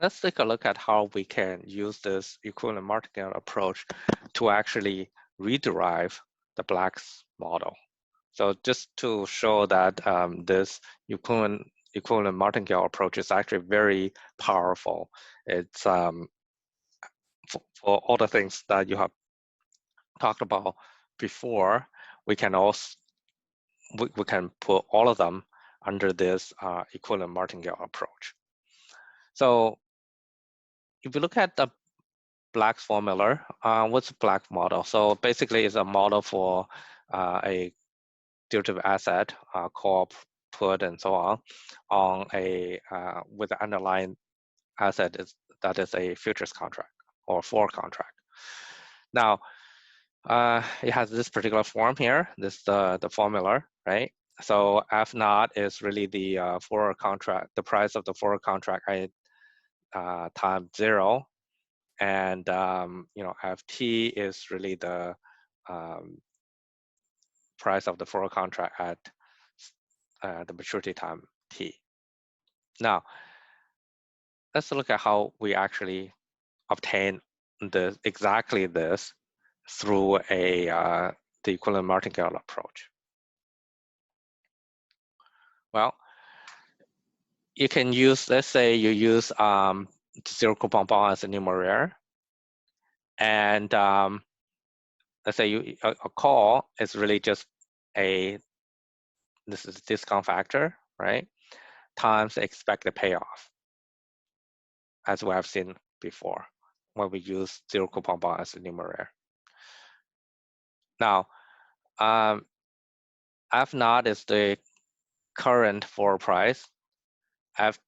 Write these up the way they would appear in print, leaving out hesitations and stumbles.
Let's take a look at how we can use this equivalent martingale approach to actually rederive the Black's model. So just to show that this equivalent martingale approach is actually very powerful. It's for all the things that you have talked about before, we can also we can put all of them under this equivalent martingale approach. So if you look at the Black's formula, what's Black model? So basically, it's a model for a derivative asset, call, put, and so on a with the underlying asset that is a futures contract or forward contract. Now, it has this particular form here. This is the formula, right? So F naught is really the forward contract, the price of the forward contract times 0. And FT is really the price of the forward contract at the maturity time T. Now, let's look at how we actually obtain exactly this through the equivalent martingale approach. Well, you can use, let's say you use zero coupon bond as a numeraire, and let's say a call is really just this is a discount factor, right? Times the expected payoff, as we have seen before when we use zero coupon bond as a numeraire. Now, F naught is the current forward price. F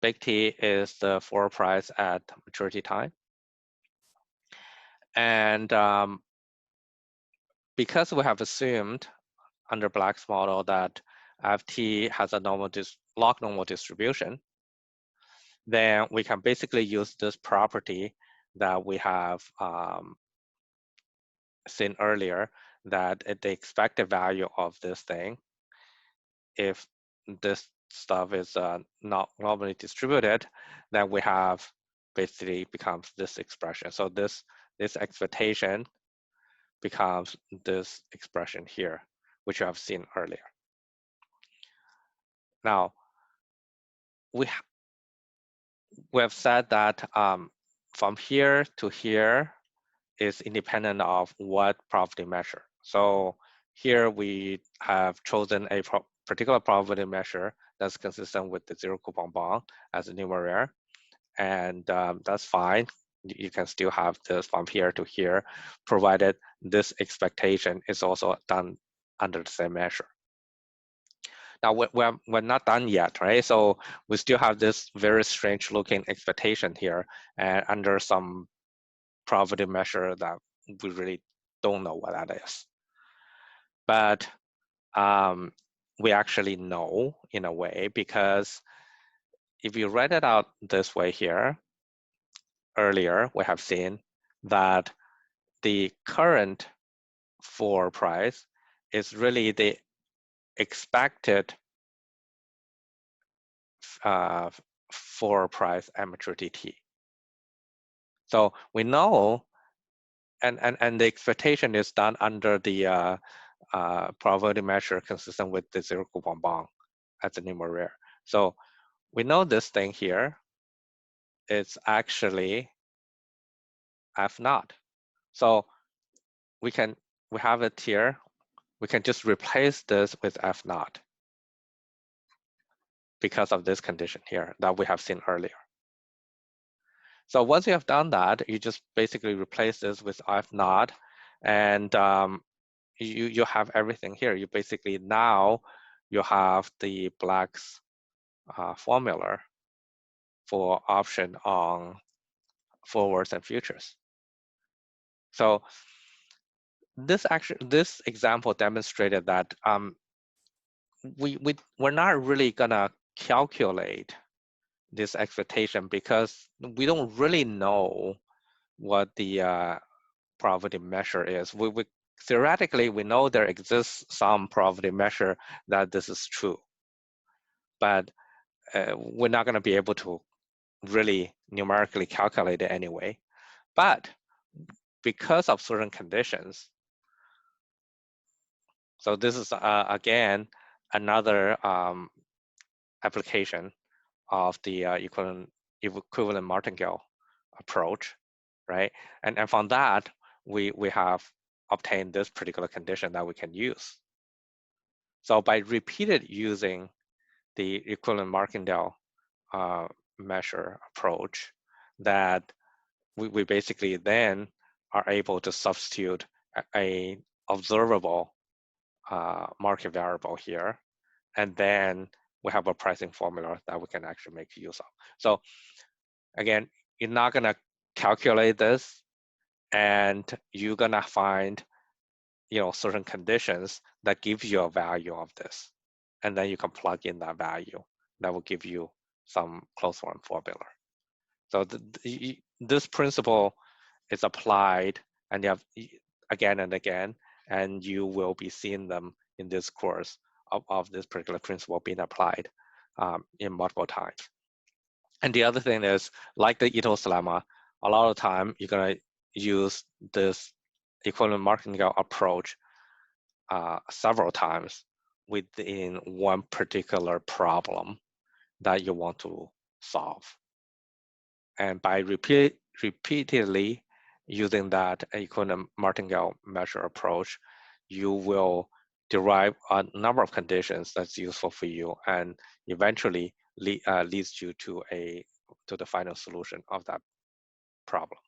big T is the forward price at maturity time. And because we have assumed under Black's model that FT has a log normal distribution, then we can basically use this property that we have seen earlier, that the expected value of this thing, if this stuff is not normally distributed, then we have basically becomes this expression. So this expectation becomes this expression here, which you have seen earlier. Now, we have said that from here to here is independent of what probability measure. So here we have chosen a particular probability measure that's consistent with the zero coupon bond as a numeraire, and that's fine. You can still have this from here to here, provided this expectation is also done under the same measure. Now, we're not done yet, right? So we still have this very strange looking expectation here, and under some probability measure that we really don't know what that is. But we actually know in a way, because if you write it out this way here, earlier we have seen that the current forward price is really the expected forward price at maturity T. So we know, and the expectation is done under the probability measure consistent with the zero coupon bond as a numeraire. So we know this thing here is actually F naught. So we have it here. We can just replace this with F naught because of this condition here that we have seen earlier. So once you have done that, you just basically replace this with F naught, and you have everything here. You basically now you have the Black's formula for option on forwards and futures. So this example demonstrated that we're not really gonna calculate this expectation because we don't really know what the probability measure is. Theoretically, we know there exists some probability measure that this is true, but we're not going to be able to really numerically calculated anyway. But because of certain conditions, so this is again another application of the equivalent martingale approach, right? And from that, we have obtained this particular condition that we can use. So by repeated using the equivalent martingale measure approach, that we basically then are able to substitute a observable market variable here, and then we have a pricing formula that we can actually make use of. So again, you're not gonna calculate this, and you're gonna find certain conditions that give you a value of this, and then you can plug in that value that will give you some closed form formula. So this principle is applied, and you have again and again, and you will be seeing them in this course of this particular principle being applied in multiple times. And the other thing is, like the Ito's lemma, a lot of time you're gonna use this equivalent martingale approach several times within one particular problem that you want to solve. And by repeatedly using that equivalent martingale measure approach, you will derive a number of conditions that's useful for you, and eventually leads you to the final solution of that problem.